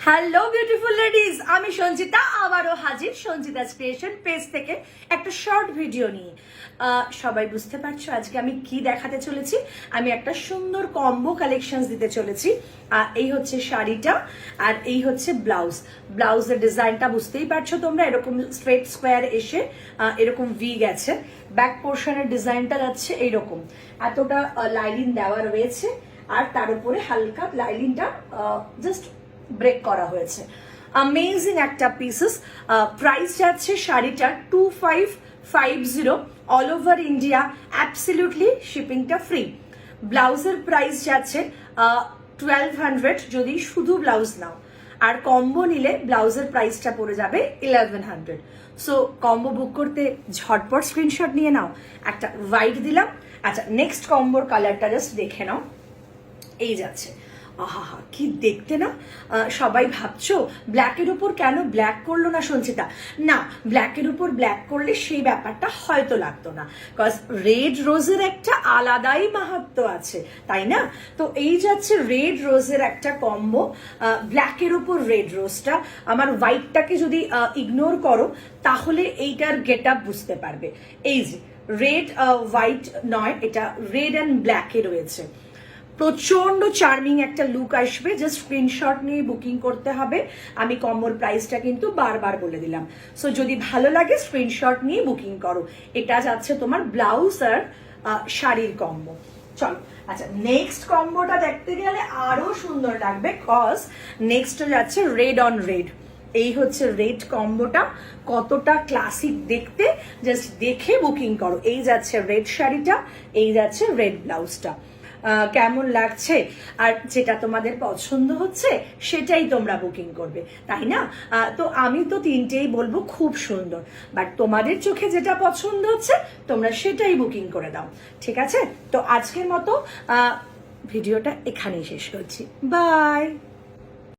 Hello beautiful ladies, আমি সঞ্চিতা আবারও হাজির সঞ্চিতাস ক্রিয়েশন পেজ থেকে একটা শর্ট ভিডিও নিয়ে। সবাই বুঝতে পারছো আজকে আমি কি দেখাতে চলেছি। আমি একটা সুন্দর কম্বো কালেকশন দিতে চলেছি। এই হচ্ছে শাড়িটা আর এই হচ্ছে ব্লাউজের ডিজাইনটা বুঝতেই পারছো তোমরা, এরকম স্ট্রেট স্কোয়ার এসে এরকম ভি গেছে। ব্যাক পোর্শনের ডিজাইনটা যাচ্ছে এইরকম, এতটা লাইলিন দেওয়া রয়েছে আর তার উপরে হালকা লাইলিনটা জাস্ট ব্রেক করা হয়েছে। অ্যামেজিং একটা পিসেস। প্রাইস যাচ্ছে শাড়িটার 2550 অল ওভার ইন্ডিয়া, অ্যাবসলিউটলি শিপিংটা ফ্রি। ব্লাউজের প্রাইস যাচ্ছে 1200 যদি শুধু ব্লাউজ নাও, আর কম্বো নিলে ব্লাউজের প্রাইসটা পড়ে যাবে 1100। সো কম্বো বুক করতে ঝটপট স্ক্রিনশট নিয়ে নাও। একটা হোয়াইট দিলাম। আচ্ছা, নেক্সট কম্বোর কালারটা জাস্ট দেখে নাও। এই যাচ্ছে, আহা কি দেখতে না। সবাই ভাবছো ব্ল্যাকের উপর কেন ব্ল্যাক করলো না সঞ্চিতা। না, ব্ল্যাকের উপর ব্ল্যাক করলে সেই ব্যাপারটা হয়তো লাগতো না, বিকজ রেড রোজের একটা আলাদাই মাহাত্ম্য আছে, তাই না? তো এই যাচ্ছে রেড রোজের একটা কম্বো, ব্ল্যাকের উপর রেড রোজটা। আমার হোয়াইটটাকে যদি ইগনোর করো তাহলে এইটার গেট আপ বুঝতে পারবে। এই যে রেড হোয়াইট নয়, এটা রেড অ্যান্ড ব্ল্যাকে রয়েছে। প্রচন্ড চার্মিং একটা লুক আসবে। জাস্ট স্ক্রিনশট নিয়ে বুকিং করতে হবে। আমি কম্বোর প্রাইসটা কিন্তু বারবার বলে দিলাম। সো যদি ভালো লাগে স্ক্রিনশট নিয়ে বুকিং করো। এটা যাচ্ছে তোমার ব্লাউজ আর শাড়ির কম্বো। চলো, আচ্ছা নেক্সট কম্বোটা দেখতে গেলে আরো সুন্দর লাগবে, কজ নেক্সট যাচ্ছে রেড অন রেড। এই হচ্ছে রেড কম্বোটা, কতটা ক্লাসিক দেখতে, জাস্ট দেখে বুকিং করো। এই যাচ্ছে রেড শাড়িটা, এই যাচ্ছে রেড ব্লাউজটা। কেমন লাগছে আর যেটা তোমাদের পছন্দ হচ্ছে সেটাই তোমরা বুকিং করবে, তাই না? তো আমি তো তিনটেই বলবো খুব সুন্দর, বাট তোমাদের চোখে যেটা পছন্দ হচ্ছে তোমরা সেটাই বুকিং করে দাও, ঠিক আছে? তো আজকের মতো ভিডিওটা এখানেই শেষ করছি। বাই।